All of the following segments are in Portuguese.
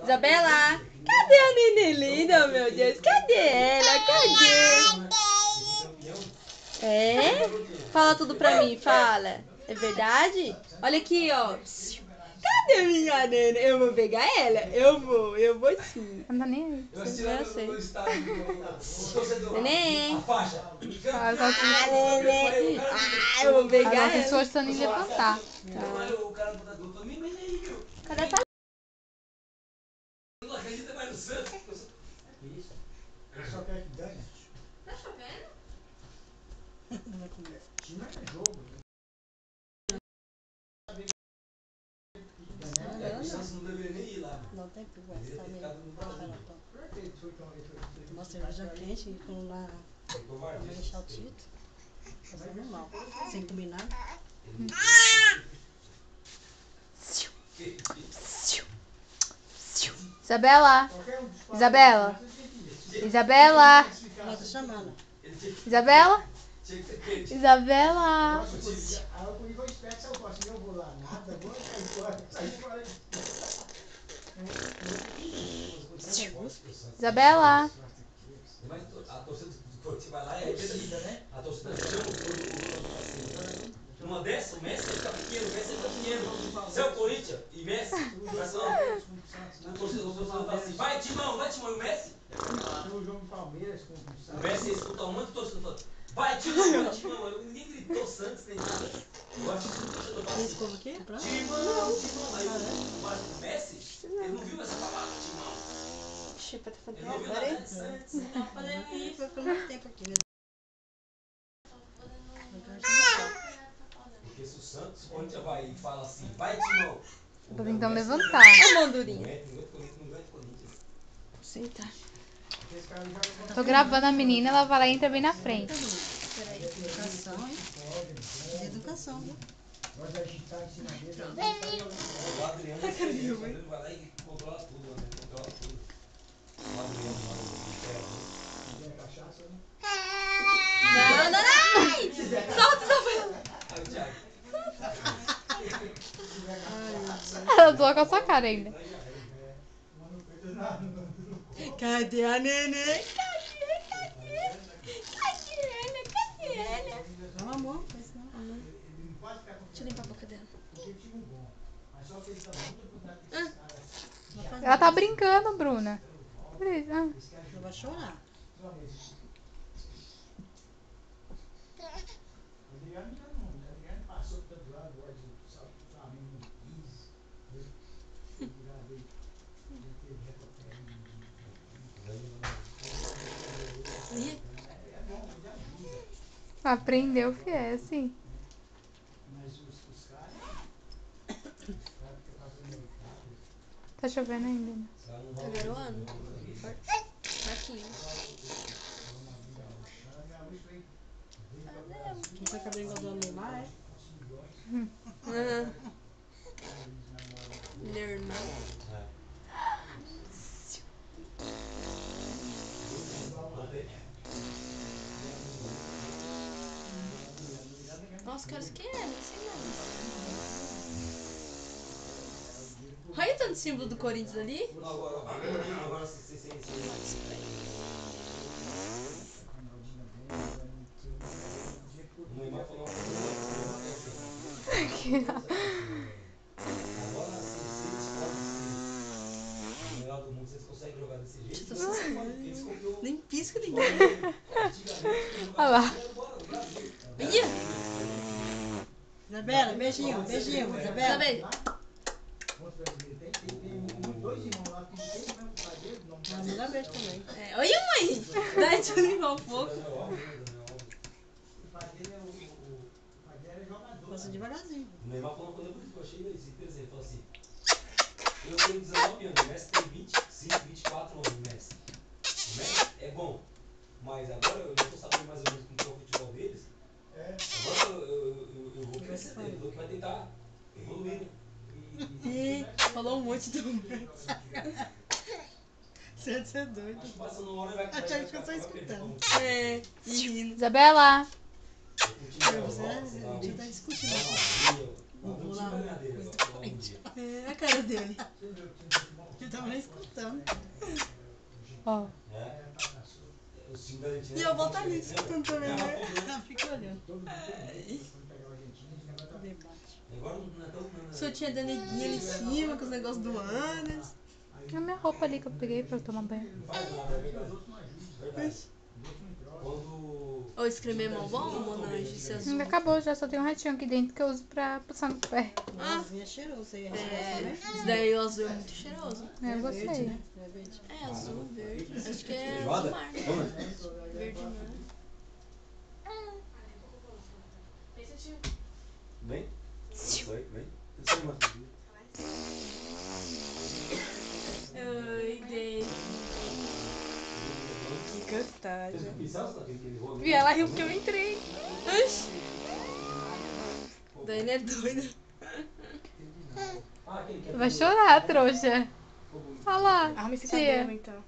Isabela, cadê a neném linda, meu Deus? Cadê ela? Cadê? É? Fala tudo pra mim, fala. É verdade? Olha aqui, ó. Cadê minha neném? Eu vou pegar ela. Eu vou sim. Não tá nem aí. Eu sei. Neném. Ah, tá se... Neném. Eu vou pegar Ela tá se ela. esforçando em levantar. Cadê a tua? Não acredita mais no Santos? Isso. Eu só quero que ganhe. Tá chovendo? Time é jogo. O Santos não deveria nem ir lá. Não tem conversa, tá mesmo. Uma cerveja quente e com lá pra deixar o título. Fazendo mal. Sem combinar. Isabela! Isabela! Isabela! Ela tá chamando. Isabela! Isabela! Aí eu fui esperto, se eu posso, eu vou lá, nada, vou sair fora. Isabela! Mas a torcida do Corinthians vai lá e é vida, né? A torcida chama numa dessa, o Messi fica pequeno, o Messi fica pequeno. Se é o Corinthians e Messi, o torcedor fala assim, vai Timão, e o Messi? O jogo do Palmeiras com o Santos. O Messi escuta um monte de torcedor falando, vai Timão, ninguém gritou Santos nem nada. Eu acho que o torcedor fala assim, Como que? Timão, aí o Messi, ele não viu essa palavra, Timão. Chipa, tá Ele fazendo não viu agora, nada hein? de Santos. Tá fazendo Ih, isso. foi por muito tempo aqui, né? Porque se o Santos, o Corinthians vai e fala assim, vai Timão. Eu tô tentando levantar. Ô, Mandurinha. Não ganha Corinthians. Sim, tá. Tô gravando a menina, ela vai lá e entra bem na frente. Peraí, educação, hein? Educação, viu? Nós agitar em cima dele. O Adriano vai lá e controla tudo, né? Controla tudo. O Adriano lá, o tem a cachaça, né? Não! Solta, Isabela! Aí o Thiago. Ela zoou com a sua cara ainda. Cadê a neném? Cadê ela? Não, amor, mas não. Deixa eu limpar a boca dela. Ela tá brincando, Bruna. Por isso, ah. Ela vai chorar. Aprendeu que é assim. Tá chovendo ainda, né? Tá garoando? Aqui. Não tá cabelo igual do Neymar, é? Meu irmão. Nossa, cara, isso que é? Não sei não. Olha o tanto símbolo do Corinthians ali. Agora o Neymar falou uma coisa. Agora, se eles podem ser o melhor do mundo, vocês conseguem jogar desse jeito? Eles copiou. Nem pisca ninguém. Olha lá. Ia! Isabela, beijinho, beijinho, Isabela. Isabela. Ela me dá beijo também. É, olha, mãe! Deixa eu limpar um pouco. Passa devagarzinho. O Neymar falou uma coisa bonita que eu achei interessante. Ele falou assim: eu tenho 19 anos, o Messi tem 25, 24 anos. O Messi é bom, mas agora eu já estou sabendo mais ou menos como é o futebol deles. Agora eu vou crescer dele, eu vai tentar evoluir. E falou um monte do Messi. Você é doido. Acho que passando uma hora vai A Thiago ficou só escutando. É, menino. Isabela! A gente tá discutindo. Vamos lá. É, a cara dele. Ele tava nem escutando. Ó. É. O signo da Argentina. E eu vou estar ali escutando também, né? Ela fica olhando. Debate. Agora não é tão. Sutiã da neguinha ali em cima, com os negócios do Anas. É a minha roupa ali que eu peguei pra tomar banho. Faz nada, é verdade. Verdade. Quando. Ô, esse creme é mó bom, Monange, esse azul. Ainda acabou, já só tem um retinho aqui dentro que eu uso pra passar no pé. Ah. Azul é cheiroso. Você ia É, esse daí o azul é muito cheiroso. Eu gostei. verde, né? É verde. É, azul, verde. Acho que é Feijoada? azul mar. Vamos. Verde mar. Vem. Vem, vem. Isso aí, Matheus. Ai, Deus. Que gostosa. E ela riu porque eu entrei. Oxi. Dani é doida. Vai chorar, trouxa. Olha lá, Arruma esse tia. cabelo, então.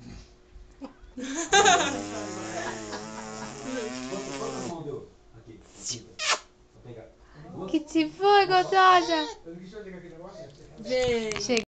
Quantas mãos deu? Aqui. Vou pegar. Que te foi, gostosa? Vem. Chega.